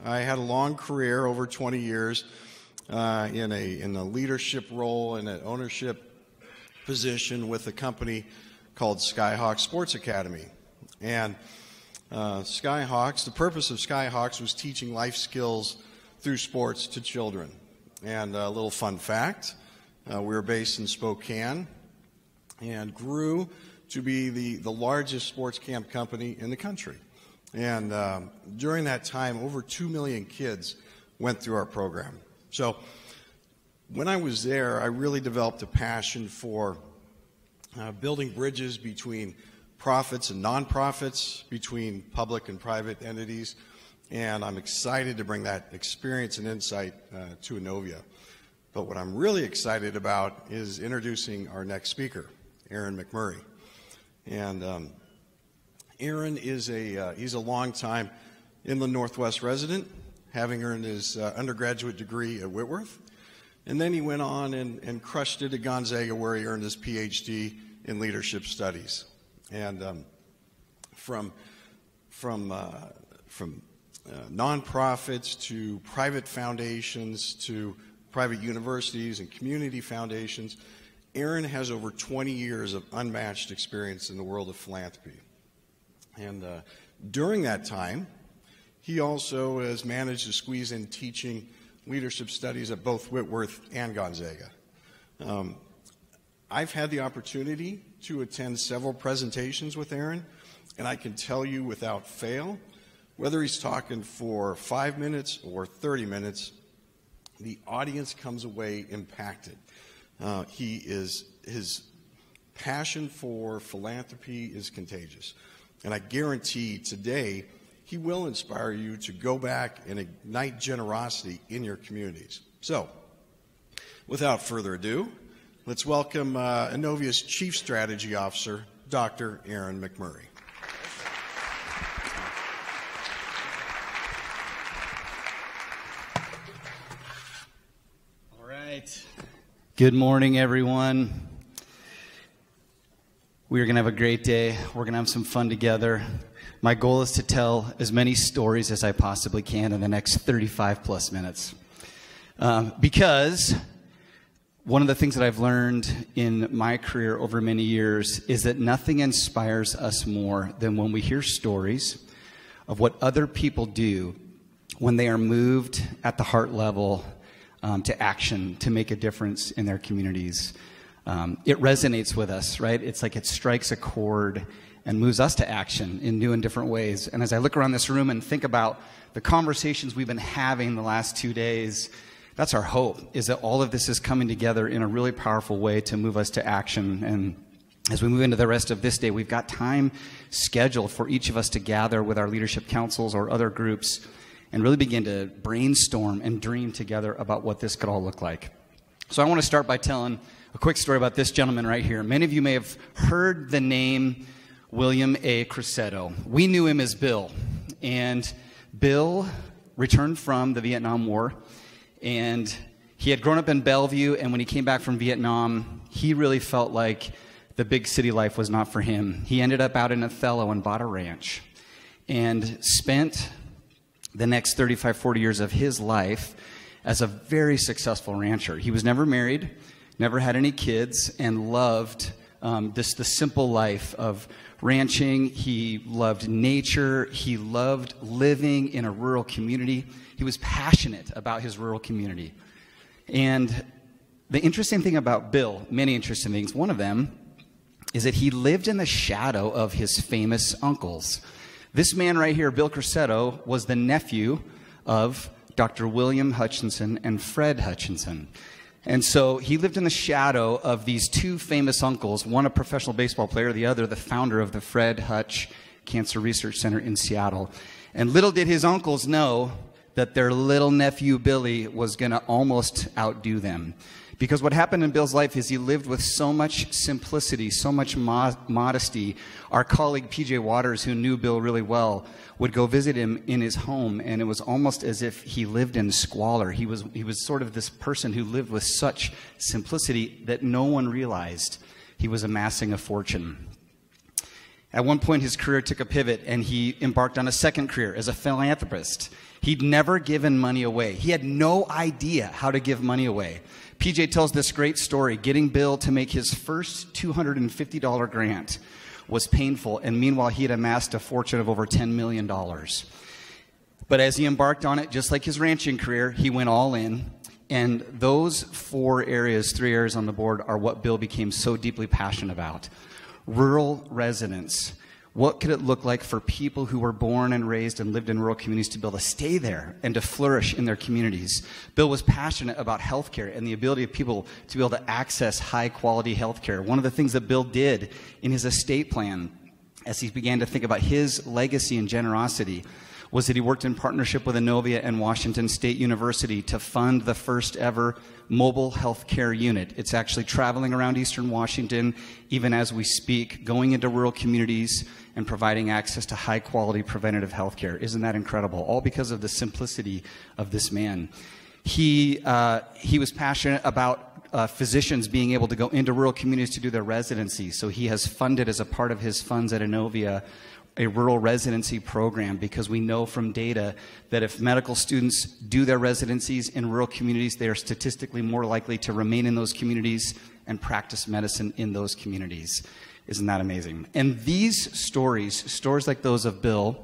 I had a long career, over 20 years, in a leadership role, in an ownership position with a company called Skyhawk Sports Academy. And Skyhawks, the purpose of Skyhawks was teaching life skills through sports to children. And a little fun fact, we were based in Spokane and grew to be the largest sports camp company in the country. And during that time, over 2 million kids went through our program. So when I was there, I really developed a passion for building bridges between profits and nonprofits, between public and private entities, and I'm excited to bring that experience and insight to Innovia. But what I'm really excited about is introducing our next speaker, Erin McMurray. And Erin is he's a long-time Inland Northwest resident, having earned his undergraduate degree at Whitworth. And then he went on and crushed it at Gonzaga, where he earned his PhD in leadership studies. And from nonprofits to private foundations to private universities and community foundations, Erin has over 20 years of unmatched experience in the world of philanthropy. And during that time, he also has managed to squeeze in teaching leadership studies at both Whitworth and Gonzaga. I've had the opportunity to attend several presentations with Erin, and I can tell you without fail, whether he's talking for 5 minutes or 30 minutes, the audience comes away impacted. His passion for philanthropy is contagious. And I guarantee today he will inspire you to go back and ignite generosity in your communities. So, without further ado, let's welcome Innovia's Chief Strategy Officer, Dr. Erin McMurray. All right. Good morning, everyone. We are going to have a great day. We're going to have some fun together. My goal is to tell as many stories as I possibly can in the next 35 plus minutes. Because one of the things that I've learned in my career over many years is that nothing inspires us more than when we hear stories of what other people do when they are moved at the heart level to action to make a difference in their communities. It resonates with us, right? It's like it strikes a chord and moves us to action in new and different ways. And as I look around this room and think about the conversations we've been having the last 2 days, that's our hope, is that all of this is coming together in a really powerful way to move us to action. And as we move into the rest of this day, we've got time scheduled for each of us to gather with our leadership councils or other groups and really begin to brainstorm and dream together about what this could all look like. So I want to start by telling a quick story about this gentleman right here. Many of you may have heard the name William A. Crusetto. We knew him as Bill. And Bill returned from the Vietnam War, and he had grown up in Bellevue, and when he came back from Vietnam, he really felt like the big city life was not for him. He ended up out in Othello and bought a ranch and spent the next 35, 40 years of his life as a very successful rancher. He was never married, never had any kids, and loved the simple life of ranching. He loved nature. He loved living in a rural community. He was passionate about his rural community. And the interesting thing about Bill, many interesting things, one of them is that he lived in the shadow of his famous uncles. This man right here, Bill Crusetto, was the nephew of Dr. William Hutchinson and Fred Hutchinson. And so he lived in the shadow of these two famous uncles, one a professional baseball player, the other the founder of the Fred Hutch Cancer Research Center in Seattle. And little did his uncles know that their little nephew Billy was going to almost outdo them. Because what happened in Bill's life is he lived with so much simplicity, so much modesty. Our colleague P.J. Waters, who knew Bill really well, would go visit him in his home, and it was almost as if he lived in squalor. He was sort of this person who lived with such simplicity that no one realized he was amassing a fortune. At one point, his career took a pivot, and he embarked on a second career as a philanthropist. He'd never given money away. He had no idea how to give money away. PJ tells this great story. Getting Bill to make his first $250 grant was painful, and meanwhile, he had amassed a fortune of over $10 million. But as he embarked on it, just like his ranching career, he went all in. And those three areas on the board, are what Bill became so deeply passionate about. Rural residents. What could it look like for people who were born and raised and lived in rural communities to be able to stay there and to flourish in their communities? Bill was passionate about healthcare and the ability of people to be able to access high-quality healthcare. One of the things that Bill did in his estate plan, as he began to think about his legacy and generosity, was that he worked in partnership with Innovia and Washington State University to fund the first ever mobile health care unit. It's actually traveling around Eastern Washington, even as we speak, going into rural communities and providing access to high-quality preventative health care. Isn't that incredible? All because of the simplicity of this man. He was passionate about physicians being able to go into rural communities to do their residency. So he has funded, as a part of his funds at Innovia, a rural residency program, because we know from data that if medical students do their residencies in rural communities, they are statistically more likely to remain in those communities and practice medicine in those communities. Isn't that amazing? And these stories like those of Bill,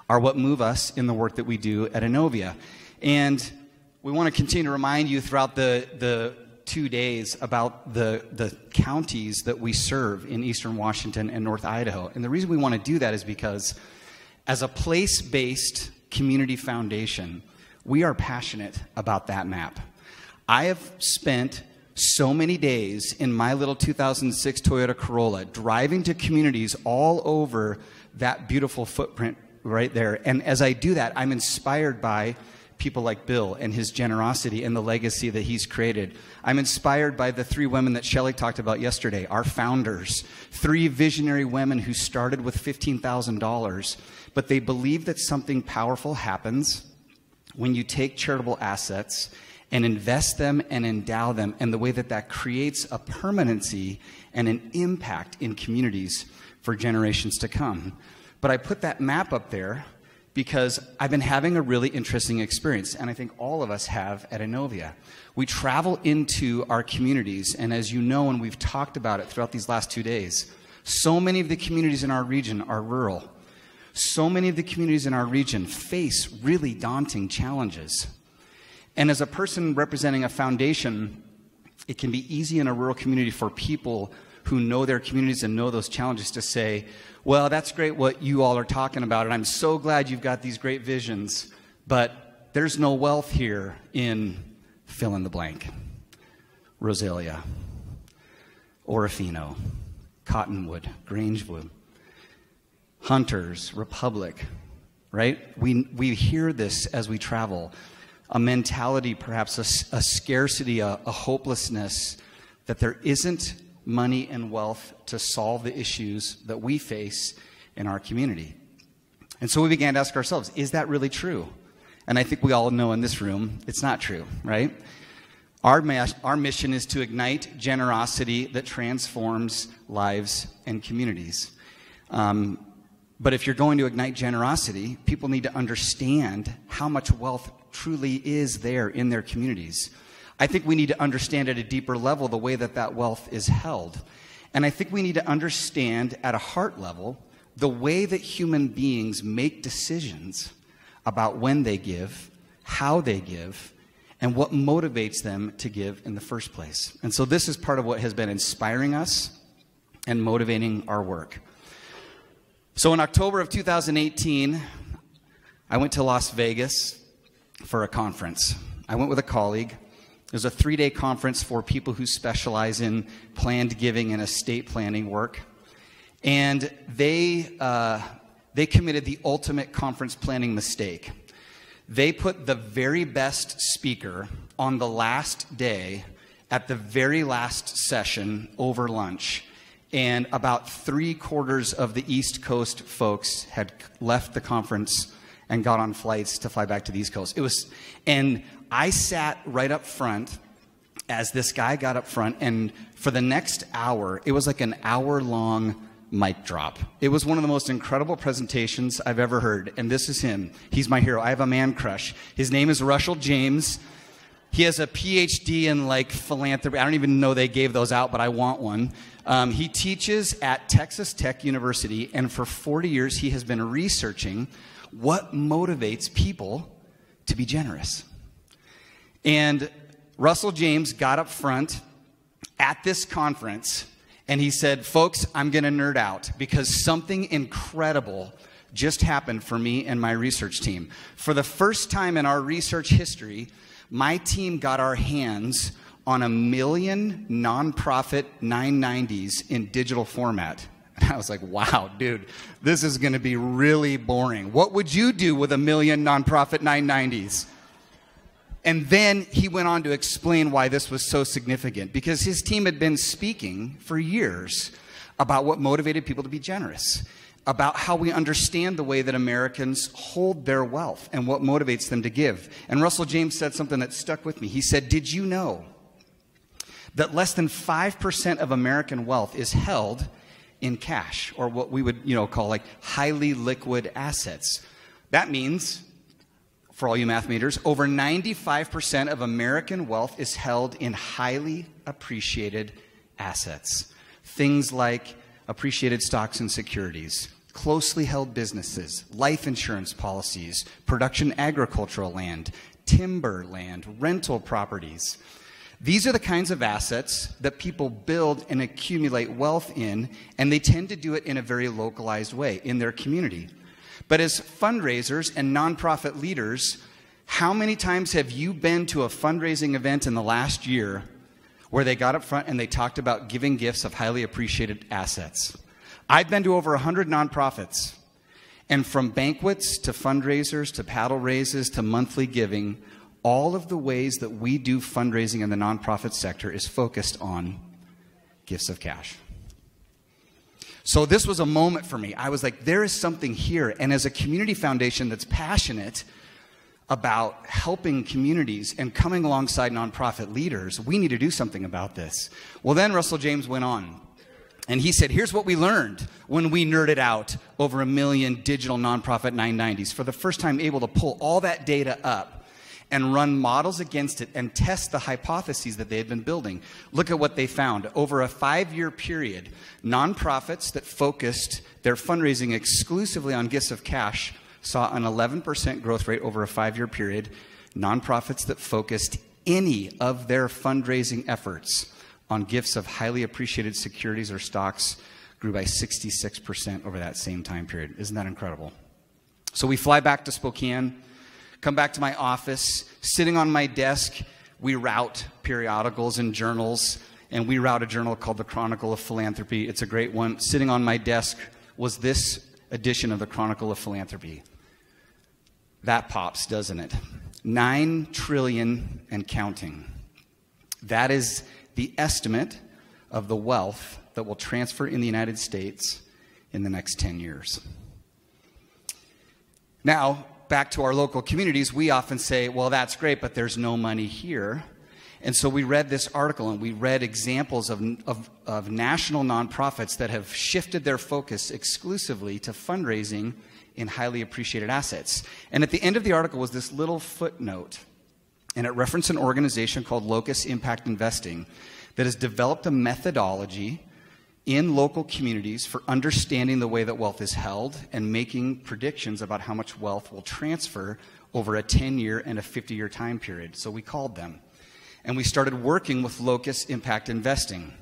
are what move us in the work that we do at Innovia. And we want to continue to remind you throughout the 2 days about the counties that we serve in Eastern Washington and North Idaho. And the reason we want to do that is because as a place-based community foundation, we are passionate about that map. I have spent so many days in my little 2006 Toyota Corolla driving to communities all over that beautiful footprint right there. And as I do that, I'm inspired by people like Bill and his generosity and the legacy that he's created. I'm inspired by the 3 women that Shelley talked about yesterday, our founders, 3 visionary women who started with $15,000, but they believe that something powerful happens when you take charitable assets and invest them and endow them, and the way that that creates a permanency and an impact in communities for generations to come. But I put that map up there because I've been having a really interesting experience, and I think all of us have at Innovia. We travel into our communities, and as you know, and we've talked about it throughout these last 2 days, so many of the communities in our region are rural. So many of the communities in our region face really daunting challenges. And as a person representing a foundation, it can be easy in a rural community for people who know their communities and know those challenges to say, well, that's great what you all are talking about, and I'm so glad you've got these great visions, but there's no wealth here in fill in the blank. Rosalia, Orofino, Cottonwood, Grangewood, Hunters, Republic, right? We hear this as we travel. A mentality, perhaps a scarcity, a hopelessness, that there isn't money and wealth to solve the issues that we face in our community. And so we began to ask ourselves, is that really true? And I think we all know in this room, it's not true, right? Our mission is to ignite generosity that transforms lives and communities. But if you're going to ignite generosity, people need to understand how much wealth truly is there in their communities. I think we need to understand at a deeper level the way that that wealth is held. And I think we need to understand at a heart level the way that human beings make decisions about when they give, how they give, and what motivates them to give in the first place. And so this is part of what has been inspiring us and motivating our work. So in October of 2018, I went to Las Vegas for a conference. I went with a colleague. It was a 3-day conference for people who specialize in planned giving and estate planning work. And they committed the ultimate conference planning mistake. They put the very best speaker on the last day at the very last session over lunch. And about 3/4 of the East Coast folks had left the conference and got on flights to fly back to the East Coast. And I sat right up front as this guy got up front, and for the next hour, it was like an hour-long mic drop. It was one of the most incredible presentations I've ever heard, and this is him. He's my hero. I have a man crush. His name is Russell James. He has a PhD in like philanthropy. I don't even know they gave those out, but I want one. He teaches at Texas Tech University, and for 40 years he has been researching what motivates people to be generous. And Russell James got up front at this conference and he said, folks, I'm going to nerd out because something incredible just happened for me and my research team. For the first time in our research history, my team got our hands on 1 million nonprofit 990s in digital format. And I was like, wow, dude, this is going to be really boring. What would you do with 1 million nonprofit 990s? And then he went on to explain why this was so significant, because his team had been speaking for years about what motivated people to be generous, about how we understand the way that Americans hold their wealth and what motivates them to give. And Russell James said something that stuck with me. He said, did you know that less than 5% of American wealth is held in cash, or what we would call like highly liquid assets? That means, for all you math majors, over 95% of American wealth is held in highly appreciated assets. Things like appreciated stocks and securities, closely held businesses, life insurance policies, production agricultural land, timber land, rental properties. These are the kinds of assets that people build and accumulate wealth in, and they tend to do it in a very localized way in their community. But as fundraisers and nonprofit leaders, how many times have you been to a fundraising event in the last year where they got up front and they talked about giving gifts of highly appreciated assets? I've been to over 100 nonprofits, and from banquets to fundraisers to paddle raises to monthly giving, all of the ways that we do fundraising in the nonprofit sector is focused on gifts of cash. So this was a moment for me. I was like, there is something here. And as a community foundation that's passionate about helping communities and coming alongside nonprofit leaders, we need to do something about this. Well, then Russell James went on. And he said, here's what we learned when we nerded out over 1 million digital nonprofit 990s. For the first time, able to pull all that data up and run models against it and test the hypotheses that they had been building. Look at what they found. Over a 5-year period, nonprofits that focused their fundraising exclusively on gifts of cash saw an 11% growth rate over a 5-year period. Nonprofits that focused any of their fundraising efforts on gifts of highly appreciated securities or stocks grew by 66% over that same time period. Isn't that incredible? So we fly back to Spokane, come back to my office. Sitting on my desk, we route periodicals and journals, and we route a journal called the Chronicle of Philanthropy. It's a great one. Sitting on my desk was this edition of the Chronicle of Philanthropy. That pops, doesn't it? 9 trillion and counting. That is the estimate of the wealth that will transfer in the United States in the next 10 years. Now, back to our local communities, we often say, well, that's great, but there's no money here. And so we read this article and we read examples of national nonprofits that have shifted their focus exclusively to fundraising in highly appreciated assets. And at the end of the article was this little footnote, and it referenced an organization called Locust Impact Investing that has developed a methodology in local communities for understanding the way that wealth is held and making predictions about how much wealth will transfer over a 10-year and a 50-year time period. So we called them, and we started working with Locust Impact Investing.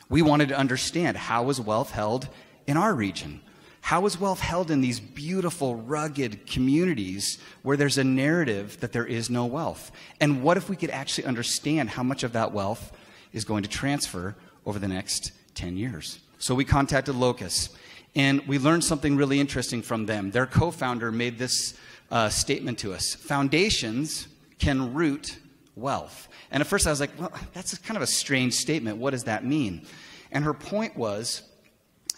We wanted to understand, how is wealth held in our region? How is wealth held in these beautiful, rugged communities where there's a narrative that there is no wealth? And what if we could actually understand how much of that wealth is going to transfer over the next 10 years. So we contacted Locust, and we learned something really interesting from them. Their co-founder made this statement to us: foundations can root wealth. And at first I was like, well, that's kind of a strange statement. What does that mean? And her point was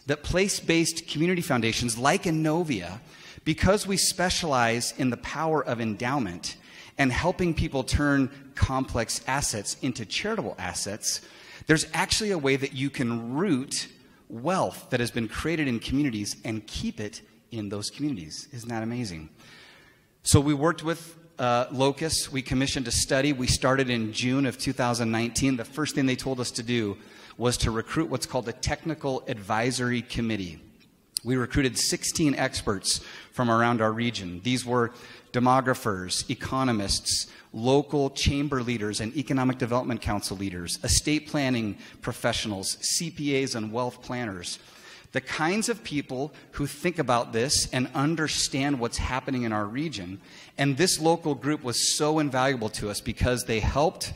that place-based community foundations like Innovia, because we specialize in the power of endowment and helping people turn complex assets into charitable assets, there's actually a way that you can root wealth that has been created in communities and keep it in those communities. Isn't that amazing? So we worked with Locust. We commissioned a study. We started in June of 2019. The first thing they told us to do was to recruit what's called a technical advisory committee. We recruited 16 experts from around our region. These were demographers, economists, local chamber leaders and economic development council leaders, estate planning professionals, CPAs and wealth planners. The kinds of people who think about this and understand what's happening in our region. And this local group was so invaluable to us because they helped,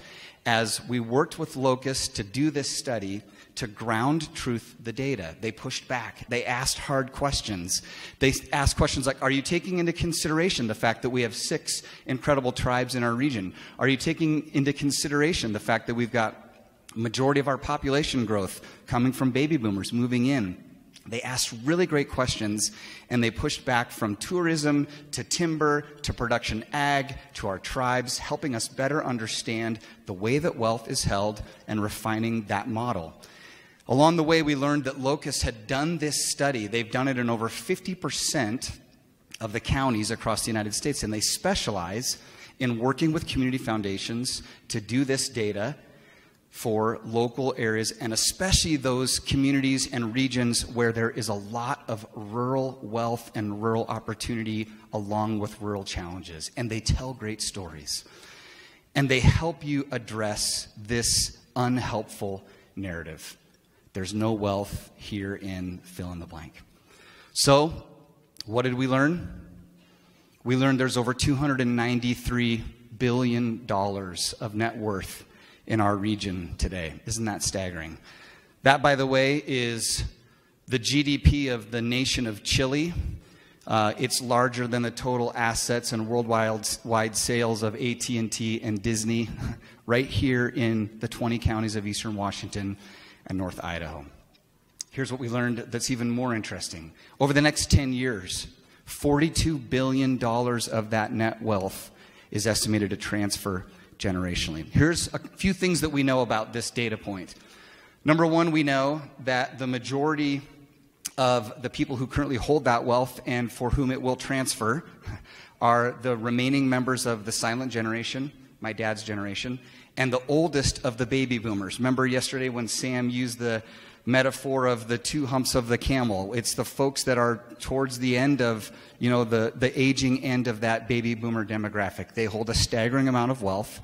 as we worked with Locust to do this study, to ground truth the data. They pushed back. They asked hard questions. They asked questions like, are you taking into consideration the fact that we have 6 incredible tribes in our region? Are you taking into consideration the fact that we've got majority of our population growth coming from baby boomers moving in? They asked really great questions, and they pushed back from tourism to timber to production ag to our tribes, helping us better understand the way that wealth is held and refining that model. Along the way, we learned that Locust had done this study. They've done it in over 50% of the counties across the United States, and they specialize in working with community foundations to do this data for local areas, and especially those communities and regions where there is a lot of rural wealth and rural opportunity along with rural challenges. And they tell great stories. And they help you address this unhelpful narrative. There's no wealth here in fill in the blank. So, what did we learn? We learned there's over $293 billion of net worth in our region today. Isn't that staggering? That, by the way, is the GDP of the nation of Chile. It's larger than the total assets and worldwide sales of AT&T and Disney right here in the 20 counties of eastern Washington and North Idaho. Here's what we learned that's even more interesting. Over the next 10 years, $42 billion of that net wealth is estimated to transfer generationally. Here's a few things that we know about this data point. Number one, we know that the majority of the people who currently hold that wealth and for whom it will transfer are the remaining members of the silent generation, my dad's generation, and the oldest of the baby boomers. Remember yesterday when Sam used the metaphor of the 2 humps of the camel? It's the folks that are towards the end of, the aging end of that baby boomer demographic. They hold a staggering amount of wealth.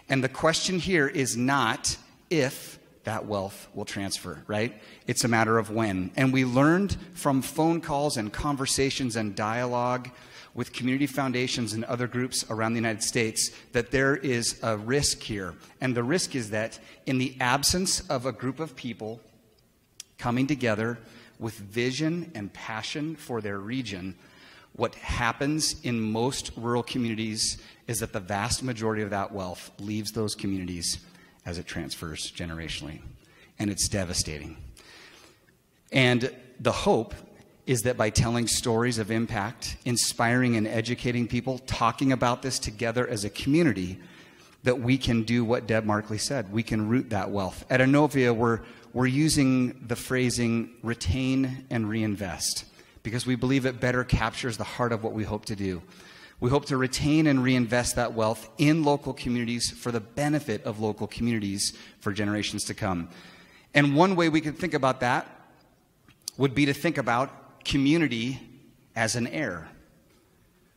And the question here is not if that wealth will transfer, right? It's a matter of when. And we learned from phone calls and conversations and dialogue with community foundations and other groups around the United States that there is a risk here. And the risk is that in the absence of a group of people coming together with vision and passion for their region, what happens in most rural communities is that the vast majority of that wealth leaves those communities as it transfers generationally. And it's devastating. And the hope is that by telling stories of impact, inspiring and educating people, talking about this together as a community, that we can do what Deb Markley said. We can root that wealth. At Innovia, we're using the phrasing retain and reinvest because we believe it better captures the heart of what we hope to do. We hope to retain and reinvest that wealth in local communities for the benefit of local communities for generations to come. And one way we could think about that would be to think about community as an heir.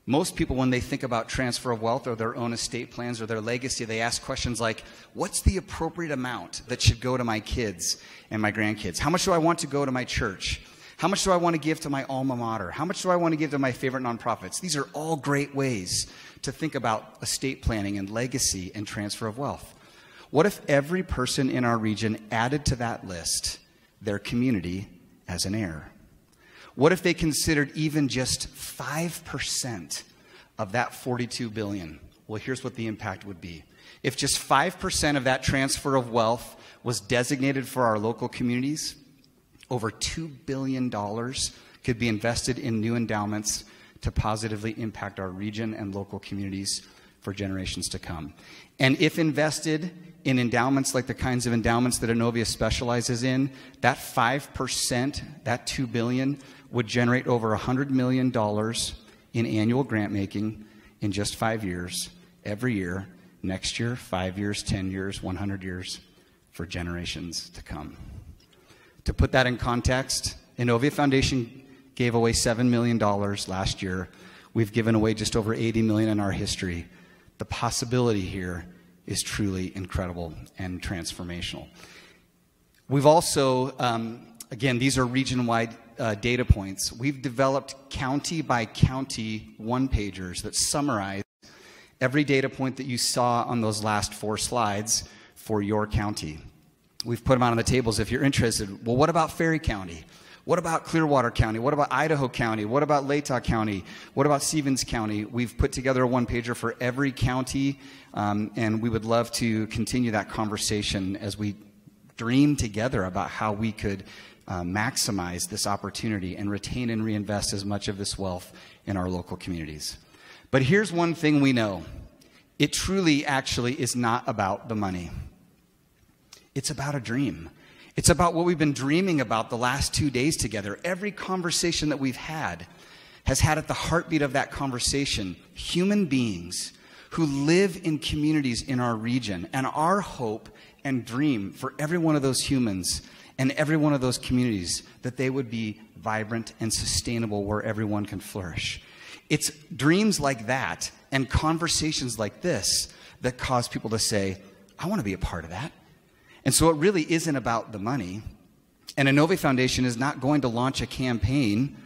Most people, when they think about transfer of wealth or their own estate plans or their legacy, they ask questions like, what's the appropriate amount that should go to my kids and my grandkids? How much do I want to go to my church? How much do I want to give to my alma mater? How much do I want to give to my favorite nonprofits? These are all great ways to think about estate planning and legacy and transfer of wealth. What if every person in our region added to that list their community as an heir? What if they considered even just 5% of that $42 billion? Well, here's what the impact would be. If just 5% of that transfer of wealth was designated for our local communities, over $2 billion could be invested in new endowments to positively impact our region and local communities for generations to come. And if invested in endowments like the kinds of endowments that Innovia specializes in, that 5%, that $2 billion, would generate over $100 million in annual grant making in just 5 years, every year, next year, 5 years, 10 years, 100 years, for generations to come. To put that in context, Innovia Foundation gave away $7 million last year. We've given away just over $80 million in our history. The possibility here is truly incredible and transformational. We've also, again, these are region-wide data points. We've developed county-by-county one-pagers that summarize every data point that you saw on those last 4 slides for your county. We've put them out on the tables if you're interested. Well, what about Ferry County? What about Clearwater County? What about Idaho County? What about Latah County? What about Stevens County? We've put together a one-pager for every county, and we would love to continue that conversation as we dream together about how we could maximize this opportunity and retain and reinvest as much of this wealth in our local communities. But here's one thing we know. It truly actually is not about the money. It's about a dream. It's about what we've been dreaming about the last 2 days together. Every conversation that we've had has had at the heartbeat of that conversation human beings who live in communities in our region. And our hope and dream for every one of those humans and every one of those communities, that they would be vibrant and sustainable where everyone can flourish. It's dreams like that and conversations like this that cause people to say, I want to be a part of that. And so it really isn't about the money. And Innovia Foundation is not going to launch a campaign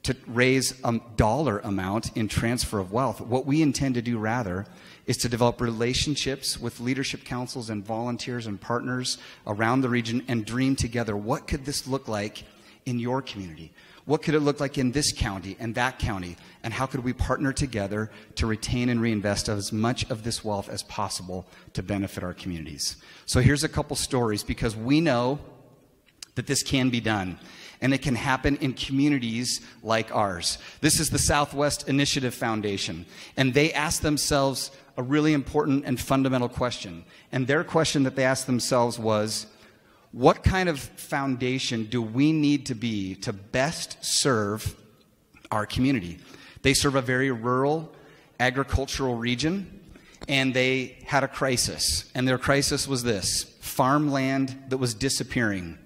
to raise a dollar amount in transfer of wealth. What we intend to do rather is to develop relationships with leadership councils and volunteers and partners around the region and dream together. What could this look like in your community? What could it look like in this county and that county? And how could we partner together to retain and reinvest as much of this wealth as possible to benefit our communities? So here's a couple stories, because we know that this can be done. And it can happen in communities like ours. This is the Southwest Initiative Foundation. And they asked themselves a really important and fundamental question. And their question that they asked themselves was, what kind of foundation do we need to be to best serve our community? They serve a very rural agricultural region, and they had a crisis. And their crisis was this: farmland that was disappearing.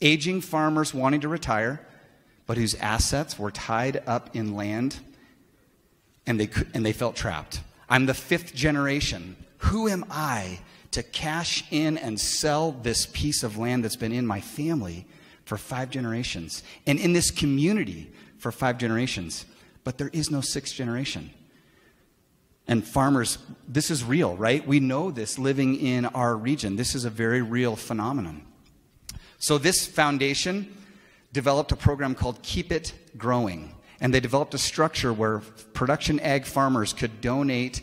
Aging farmers wanting to retire, but whose assets were tied up in land, and they felt trapped. I'm the 5th generation. Who am I to cash in and sell this piece of land that's been in my family for 5 generations and in this community for 5 generations? But there is no 6th generation. And farmers, this is real, right? We know this living in our region. This is a very real phenomenon. So this foundation developed a program called Keep It Growing. And they developed a structure where production ag farmers could donate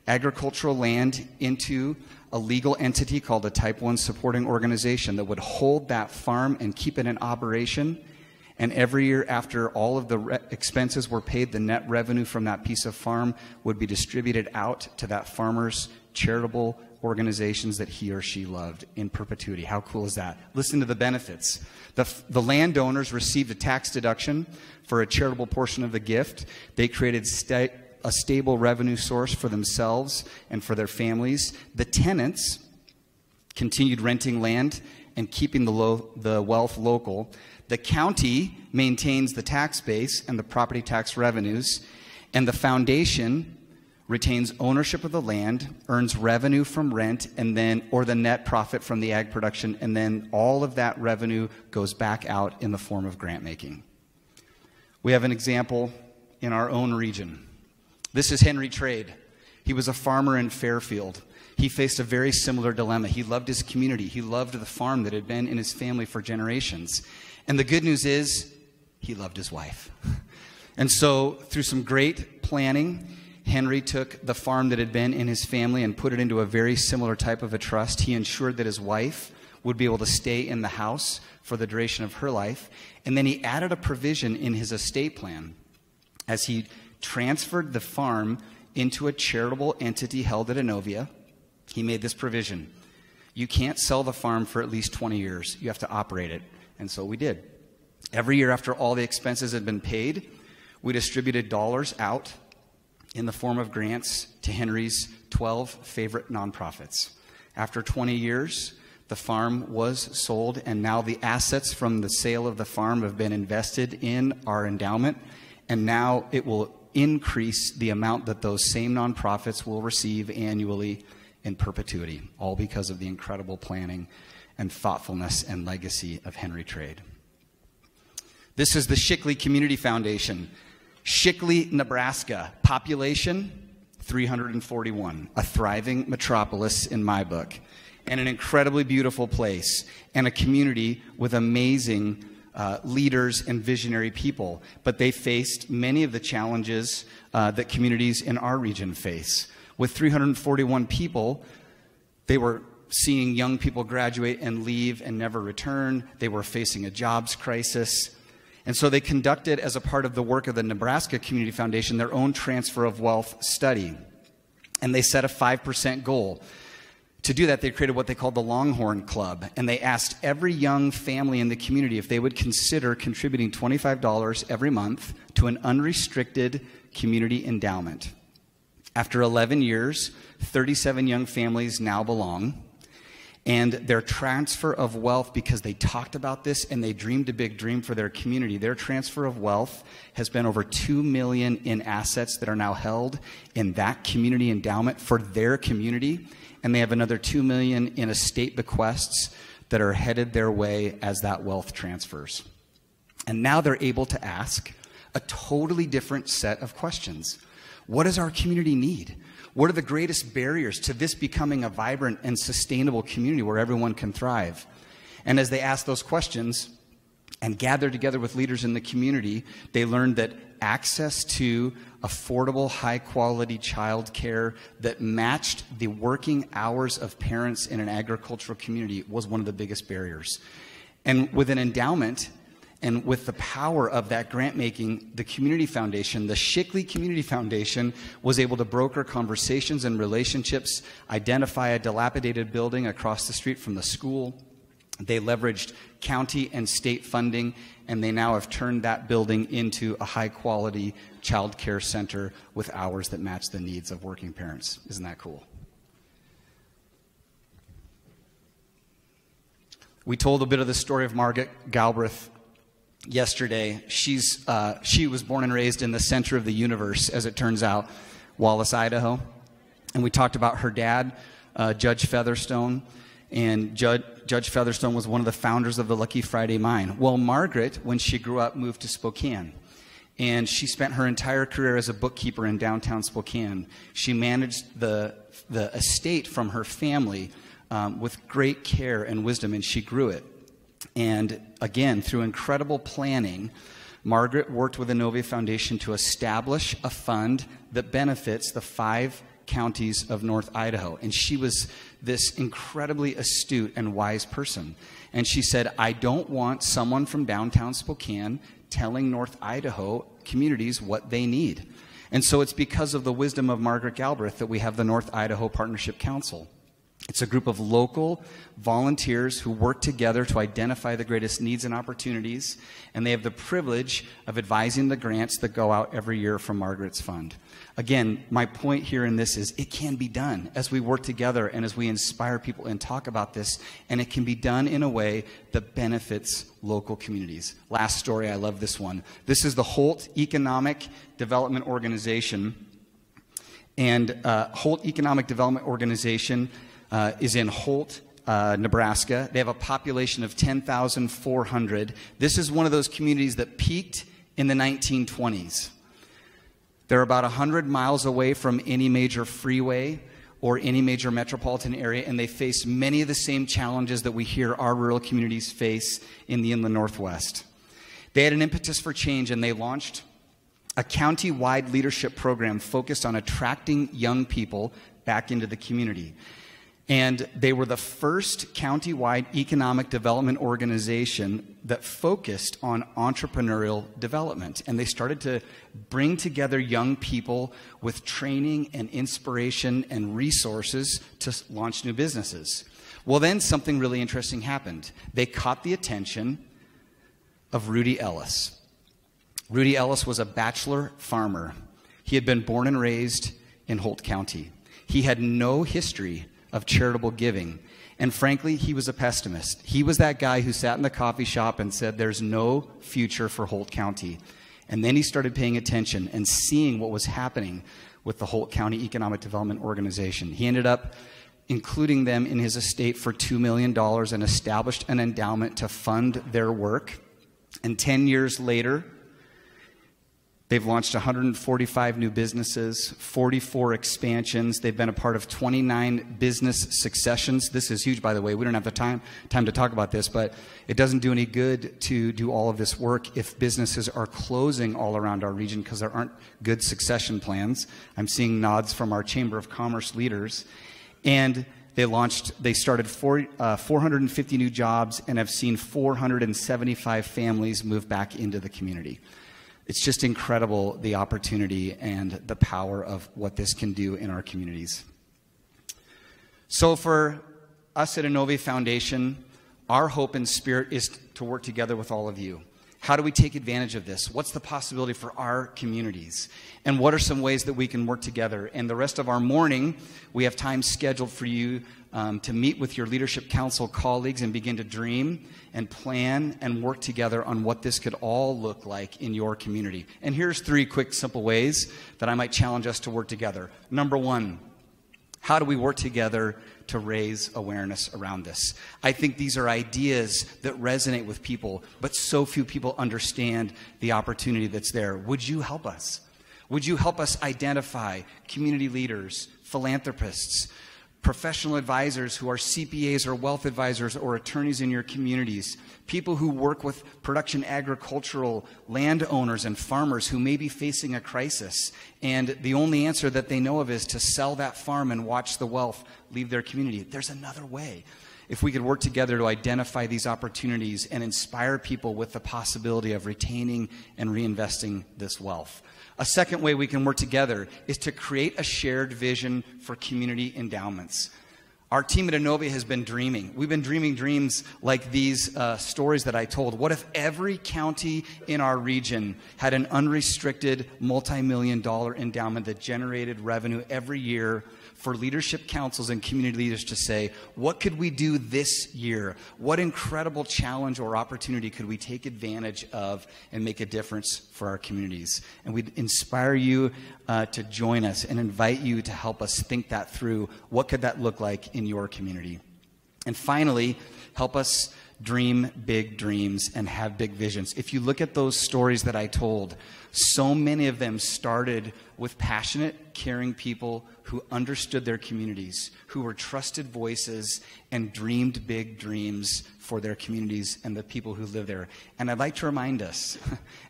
agricultural land into a legal entity called a Type 1 supporting organization that would hold that farm and keep it in operation. And every year after all of the expenses were paid, the net revenue from that piece of farm would be distributed out to that farmer's charitable organizations that he or she loved in perpetuity. How cool is that? Listen to the benefits. The landowners received a tax deduction for a charitable portion of the gift. They created a stable revenue source for themselves and for their families. The tenants continued renting land and keeping the wealth local. The county maintains the tax base and the property tax revenues, and the foundation retains ownership of the land, earns revenue from rent, and then, or the net profit from the ag production, and then all of that revenue goes back out in the form of grant making. We have an example in our own region. This is Henry Trade. He was a farmer in Fairfield. He faced a very similar dilemma. He loved his community. He loved the farm that had been in his family for generations. And the good news is, he loved his wife. And so, through some great planning, Henry took the farm that had been in his family and put it into a very similar type of a trust. He ensured that his wife would be able to stay in the house for the duration of her life. And then he added a provision in his estate plan as he transferred the farm into a charitable entity held at Innovia, he made this provision. You can't sell the farm for at least 20 years. You have to operate it. And so we did. Every year after all the expenses had been paid, we distributed dollars out in the form of grants to Henry's 12 favorite nonprofits. After 20 years, the farm was sold, and now the assets from the sale of the farm have been invested in our endowment, and now it will increase the amount that those same nonprofits will receive annually in perpetuity, all because of the incredible planning and thoughtfulness and legacy of Henry Trade. This is the Shickley Community Foundation. Shickley, Nebraska, population 341, a thriving metropolis in my book, and an incredibly beautiful place, and a community with amazing leaders and visionary people. But they faced many of the challenges that communities in our region face. With 341 people, they were seeing young people graduate and leave and never return. They were facing a jobs crisis. And so they conducted, as a part of the work of the Nebraska Community Foundation, their own transfer of wealth study. And they set a 5% goal. To do that, they created what they called the Longhorn Club. And they asked every young family in the community if they would consider contributing $25 every month to an unrestricted community endowment. After 11 years, 37 young families now belong. And their transfer of wealth, because they talked about this and they dreamed a big dream for their community, their transfer of wealth has been over $2 million in assets that are now held in that community endowment for their community. And they have another $2 million in estate bequests that are headed their way as that wealth transfers. And now they're able to ask a totally different set of questions. What does our community need? What are the greatest barriers to this becoming a vibrant and sustainable community where everyone can thrive? And as they asked those questions and gathered together with leaders in the community, they learned that access to affordable, high-quality child care that matched the working hours of parents in an agricultural community was one of the biggest barriers. And with an endowment, and with the power of that grant making, the Community Foundation, the Shickley Community Foundation, was able to broker conversations and relationships, identify a dilapidated building across the street from the school. They leveraged county and state funding, and they now have turned that building into a high-quality child care center with hours that match the needs of working parents. Isn't that cool? We told a bit of the story of Margot Galbraith yesterday. She was born and raised in the center of the universe, as it turns out, Wallace, Idaho. And we talked about her dad, Judge Featherstone. And Judge Featherstone was one of the founders of the Lucky Friday Mine. Well, Margaret, when she grew up, moved to Spokane. And she spent her entire career as a bookkeeper in downtown Spokane. She managed the estate from her family with great care and wisdom, and she grew it. And again, through incredible planning, Margaret worked with the Innovia Foundation to establish a fund that benefits the 5 counties of North Idaho. And she was this incredibly astute and wise person. And she said, I don't want someone from downtown Spokane telling North Idaho communities what they need. And so it's because of the wisdom of Margot Galbraith that we have the North Idaho Partnership Council. It's a group of local volunteers who work together to identify the greatest needs and opportunities, and they have the privilege of advising the grants that go out every year from Margaret's fund. Again, my point here in this is it can be done as we work together and as we inspire people and talk about this, and it can be done in a way that benefits local communities. Last story, I love this one. This is the Holt Economic Development Organization, and Holt Economic Development Organization is in Holt, Nebraska. They have a population of 10,400. This is one of those communities that peaked in the 1920s. They're about 100 miles away from any major freeway or any major metropolitan area, and they face many of the same challenges that we hear our rural communities face in the inland Northwest. They had an impetus for change, and they launched a county-wide leadership program focused on attracting young people back into the community. And they were the first county-wide economic development organization that focused on entrepreneurial development. And they started to bring together young people with training and inspiration and resources to launch new businesses. Well, then something really interesting happened. They caught the attention of Rudy Ellis. Rudy Ellis was a bachelor farmer. He had been born and raised in Holt County. He had no history of charitable giving. And frankly, he was a pessimist. He was that guy who sat in the coffee shop and said, there's no future for Holt County. And then he started paying attention and seeing what was happening with the Holt County Economic Development Organization. He ended up including them in his estate for $2 million and established an endowment to fund their work. And 10 years later, they've launched 145 new businesses, 44 expansions. They've been a part of 29 business successions. This is huge, by the way. We don't have the time to talk about this, but it doesn't do any good to do all of this work if businesses are closing all around our region because there aren't good succession plans. I'm seeing nods from our Chamber of Commerce leaders. And they started 450 new jobs and have seen 475 families move back into the community. It's just incredible, the opportunity and the power of what this can do in our communities. So for us at Innovia Foundation, our hope and spirit is to work together with all of you. How do we take advantage of this? What's the possibility for our communities? And what are some ways that we can work together? And the rest of our morning, we have time scheduled for you to meet with your Leadership Council colleagues and begin to dream and plan and work together on what this could all look like in your community. And here's 3 quick, simple ways that I might challenge us to work together. Number 1, how do we work together to raise awareness around this? I think these are ideas that resonate with people, but so few people understand the opportunity that's there. Would you help us? Would you help us identify community leaders, philanthropists, professional advisors who are CPAs or wealth advisors or attorneys in your communities, people who work with production agricultural landowners and farmers who may be facing a crisis, and the only answer that they know of is to sell that farm and watch the wealth leave their community. There's another way. If we could work together to identify these opportunities and inspire people with the possibility of retaining and reinvesting this wealth. A second way we can work together is to create a shared vision for community endowments. Our team at Innovia has been dreaming. We've been dreaming dreams like these stories that I told. What if every county in our region had an unrestricted multi-million-dollar endowment that generated revenue every year for leadership councils and community leaders to say, what could we do this year? What incredible challenge or opportunity could we take advantage of and make a difference for our communities? And we'd inspire you to join us and invite you to help us think that through. What could that look like in your community? And finally, help us dream big dreams and have big visions. If you look at those stories that I told, so many of them started with passionate, caring people who understood their communities, who were trusted voices and dreamed big dreams for their communities and the people who live there. And I'd like to remind us,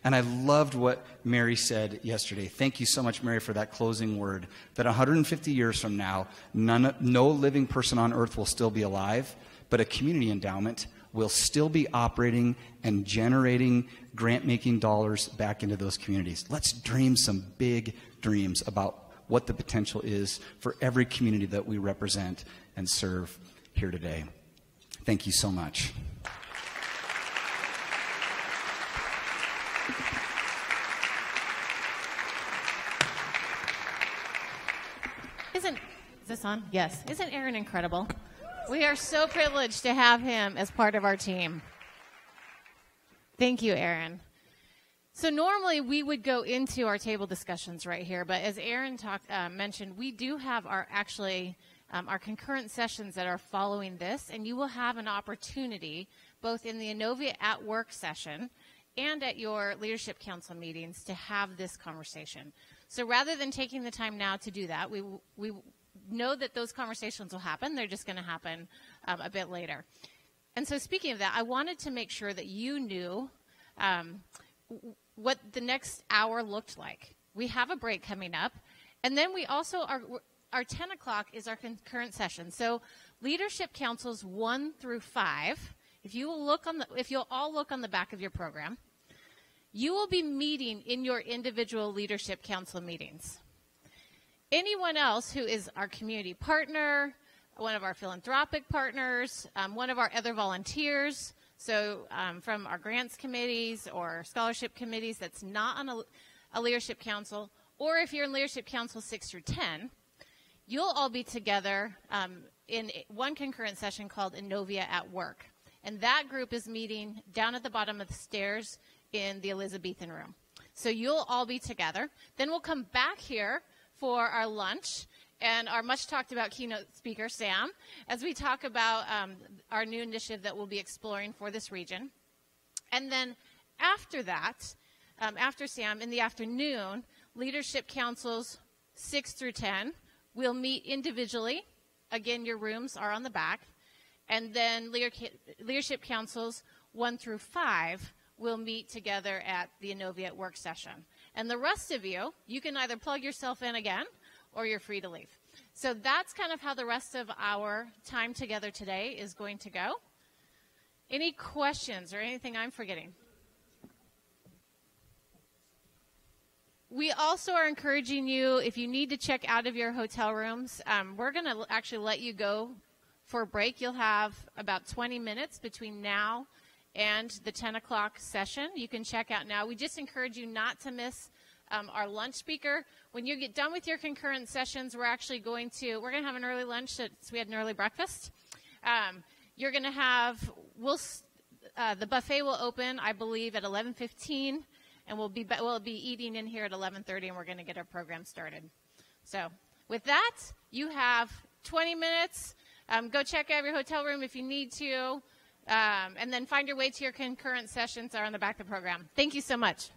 and I loved what Mary said yesterday. Thank you so much, Mary, for that closing word, that 150 years from now, no living person on earth will still be alive, but a community endowment will still be operating and generating grant-making dollars back into those communities. Let's dream some big dreams about what the potential is for every community that we represent and serve here today. Thank you so much. Is this on? Yes. Isn't Erin incredible? We are so privileged to have him as part of our team. Thank you, Erin. So normally we would go into our table discussions right here, but as Erin mentioned, we do have our concurrent sessions that are following this, and you will have an opportunity both in the Innovia at Work session and at your Leadership Council meetings to have this conversation. So rather than taking the time now to do that, we know that those conversations will happen. They're just going to happen a bit later. And so speaking of that, I wanted to make sure that you knew what the next hour looked like. We have a break coming up, and then we also our 10 o'clock is our concurrent session. So leadership councils 1 through 5, if you'll all look on the back of your program, you will be meeting in your individual leadership council meetings. Anyone else who is our community partner, one of our philanthropic partners, one of our other volunteers, so from our grants committees or scholarship committees that's not on a leadership council, or if you're in leadership council 6 through 10, you'll all be together in one concurrent session called Innovia at Work. And that group is meeting down at the bottom of the stairs in the Elizabethan room. So you'll all be together. Then we'll come back here for our lunch and our much talked about keynote speaker, Sam, as we talk about our new initiative that we'll be exploring for this region. And then after that, after Sam, in the afternoon, leadership councils 6 through 10 will meet individually. Again, your rooms are on the back. And then leadership councils 1 through 5 will meet together at the Innovia at Work session. And the rest of you, you can either plug yourself in again or you're free to leave. So that's kind of how the rest of our time together today is going to go. Any questions or anything I'm forgetting? We also are encouraging you, if you need to check out of your hotel rooms, we're going to actually let you go for a break. You'll have about 20 minutes between now and the 10 o'clock session. You can check out now. We just encourage you not to miss our lunch speaker. When you get done with your concurrent sessions, we're going to have an early lunch, so we had an early breakfast. You're going to have, the buffet will open, I believe, at 11:15, and we'll be eating in here at 11:30, and we're going to get our program started. So with that, you have 20 minutes. Go check out your hotel room if you need to, and then find your way to your concurrent sessions that are on the back of the program. Thank you so much.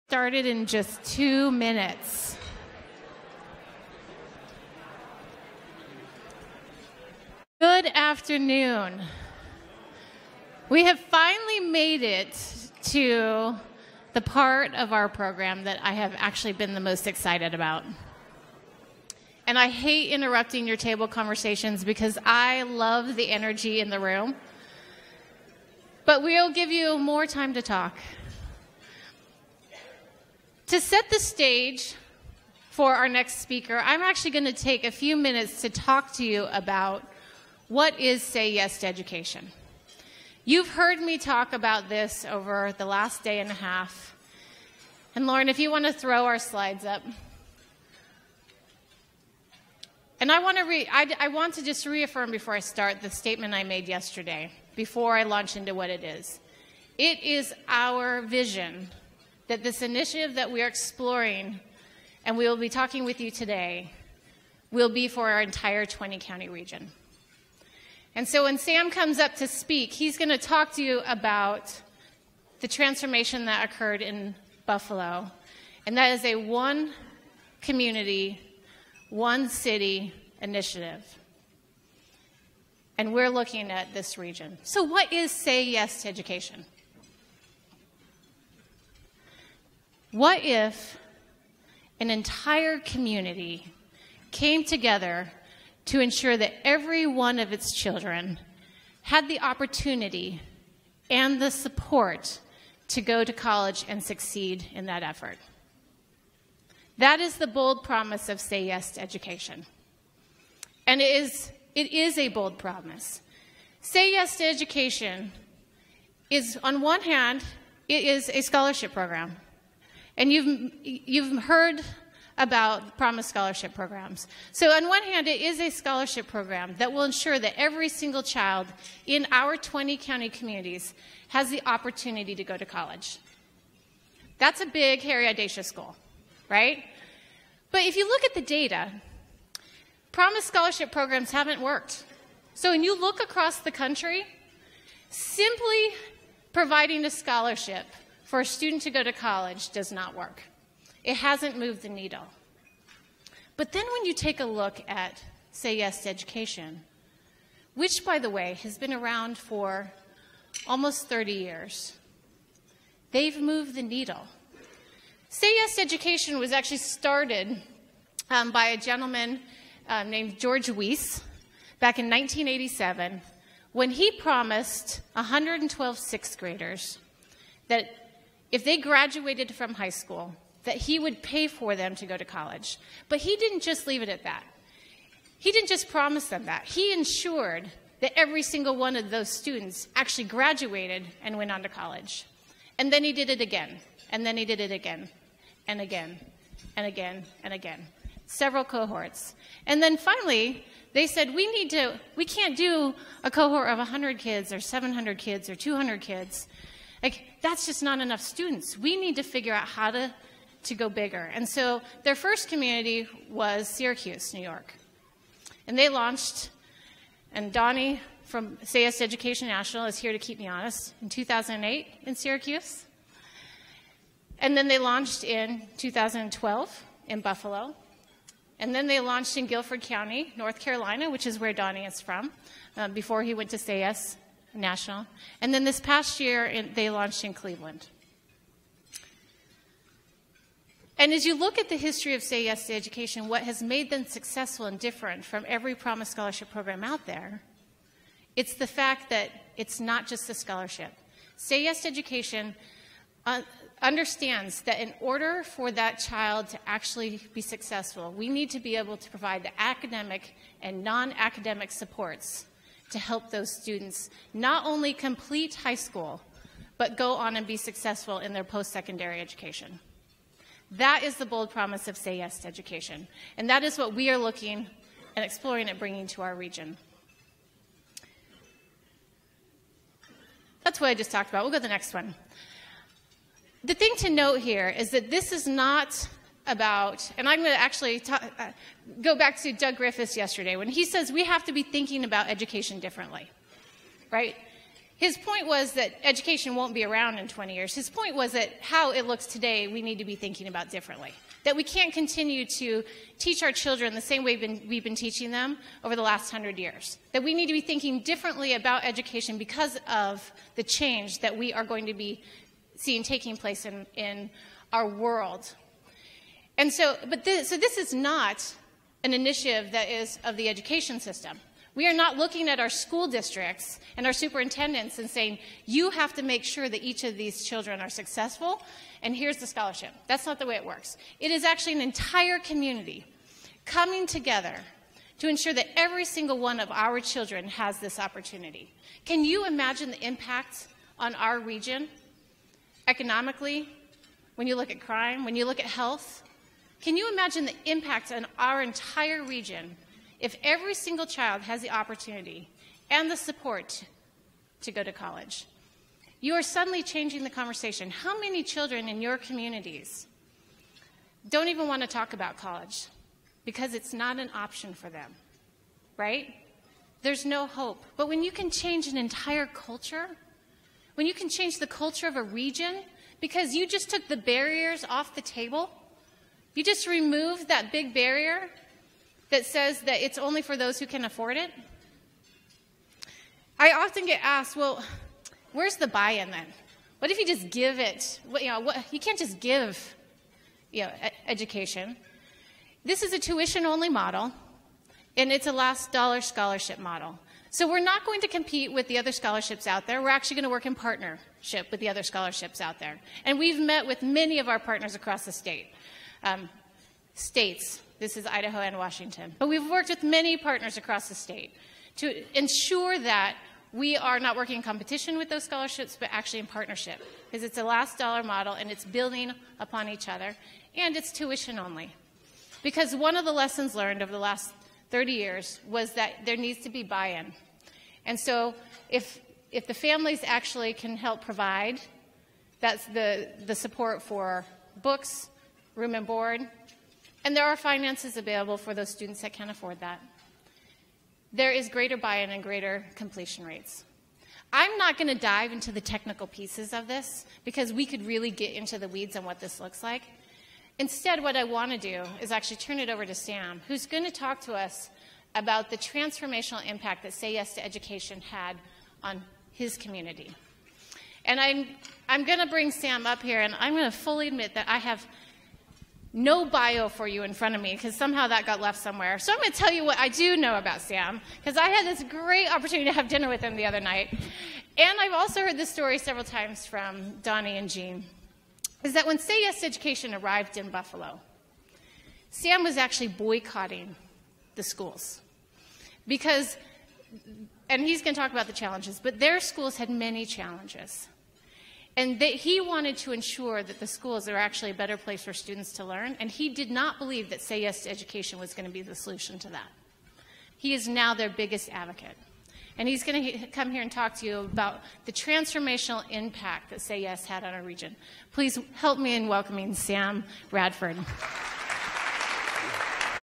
Started in just 2 minutes. Good afternoon. We have finally made it to the part of our program that I have actually been the most excited about. And I hate interrupting your table conversations because I love the energy in the room. But we'll give you more time to talk. To set the stage for our next speaker, I'm actually going to take a few minutes to talk to you about what is Say Yes to Education. You've heard me talk about this over the last day and a half. And Lauren, if you want to throw our slides up. And I want to just reaffirm before I start the statement I made yesterday, before I launch into what it is. It is our vision that this initiative that we are exploring, and we will be talking with you today, will be for our entire 20-county region. And so when Sam comes up to speak, he's going to talk to you about the transformation that occurred in Buffalo. And that is a one community, one city initiative. And we're looking at this region. So what is Say Yes to Education? What if an entire community came together to ensure that every one of its children had the opportunity and the support to go to college and succeed in that effort? That is the bold promise of Say Yes to Education. And it is a bold promise. Say Yes to Education is, on one hand, it is a scholarship program. And you've heard about Promise Scholarship programs. So on one hand, it is a scholarship program that will ensure that every single child in our 20-county communities has the opportunity to go to college. That's a big, hairy, audacious goal, right? But if you look at the data, Promise Scholarship programs haven't worked. So when you look across the country, simply providing a scholarship for a student to go to college does not work. It hasn't moved the needle. But then when you take a look at Say Yes to Education, which, by the way, has been around for almost 30 years, they've moved the needle. Say Yes to Education was actually started by a gentleman named George Weiss back in 1987 when he promised 112 sixth graders that if they graduated from high school, that he would pay for them to go to college. But he didn't just leave it at that. He didn't just promise them that. He ensured that every single one of those students actually graduated and went on to college. And then he did it again, and then he did it again, and again, and again, and again. Several cohorts. And then finally, they said, we can't do a cohort of 100 kids or 700 kids or 200 kids. Like, that's just not enough students. We need to figure out how to go bigger. And so their first community was Syracuse, New York. And they launched, and Donnie from Say Yes to Education National is here to keep me honest, in 2008 in Syracuse. And then they launched in 2012 in Buffalo. And then they launched in Guilford County, North Carolina, which is where Donnie is from, before he went to Say Yes National. And then this past year, they launched in Cleveland. And as you look at the history of Say Yes to Education, what has made them successful and different from every Promise Scholarship program out there, it's the fact that it's not just a scholarship. Say Yes to Education understands that in order for that child to actually be successful, we need to be able to provide the academic and non-academic supports to help those students not only complete high school, but go on and be successful in their post-secondary education. That is the bold promise of Say Yes to Education, and that is what we are looking and exploring and bringing to our region. That's what I just talked about. We'll go to the next one. The thing to note here is that this is not about, and I'm going to actually go back to Doug Griffiths yesterday when he says we have to be thinking about education differently, right? His point was that education won't be around in 20 years. His point was that how it looks today, we need to be thinking about differently. That we can't continue to teach our children the same way we've been teaching them over the last 100 years. That we need to be thinking differently about education because of the change that we are going to be seeing taking place in our world. And so, so this is not an initiative that is of the education system. We are not looking at our school districts and our superintendents and saying, you have to make sure that each of these children are successful, and here's the scholarship. That's not the way it works. It is actually an entire community coming together to ensure that every single one of our children has this opportunity. Can you imagine the impact on our region economically, when you look at crime, when you look at health? Can you imagine the impact on our entire region if every single child has the opportunity and the support to go to college? You are suddenly changing the conversation. How many children in your communities don't even want to talk about college because it's not an option for them, right? There's no hope. But when you can change an entire culture, when you can change the culture of a region because you just took the barriers off the table, you just removed that big barrier that says that it's only for those who can afford it. I often get asked, well, where's the buy-in then? What if you just give it? You can't just give education. This is a tuition-only model, and it's a last dollar scholarship model. So we're not going to compete with the other scholarships out there. We're actually going to work in partnership with the other scholarships out there. And we've met with many of our partners across the state. This is Idaho and Washington. But we've worked with many partners across the state to ensure that we are not working in competition with those scholarships, but actually in partnership. Because it's a last dollar model, and it's building upon each other, and it's tuition only. Because one of the lessons learned over the last 30 years was that there needs to be buy-in. And so if the families actually can help provide, that's the support for books, room and board, and there are finances available for those students that can't afford that, there is greater buy-in and greater completion rates. I'm not going to dive into the technical pieces of this because we could really get into the weeds on what this looks like. Instead, what I want to do is actually turn it over to Sam, who's going to talk to us about the transformational impact that Say Yes to Education had on his community. And I'm going to bring Sam up here, and I'm going to fully admit that I have no bio for you in front of me, because somehow that got left somewhere. So I'm going to tell you what I do know about Sam, because I had this great opportunity to have dinner with him the other night. And I've also heard this story several times from Donnie and Jean, is that when Say Yes to Education arrived in Buffalo, Sam was actually boycotting the schools. Because, and he's going to talk about the challenges, but their schools had many challenges. And he wanted to ensure that the schools are actually a better place for students to learn, and he did not believe that Say Yes to Education was going to be the solution to that. He is now their biggest advocate. And he's going to come here and talk to you about the transformational impact that Say Yes had on our region. Please help me in welcoming Sam Radford.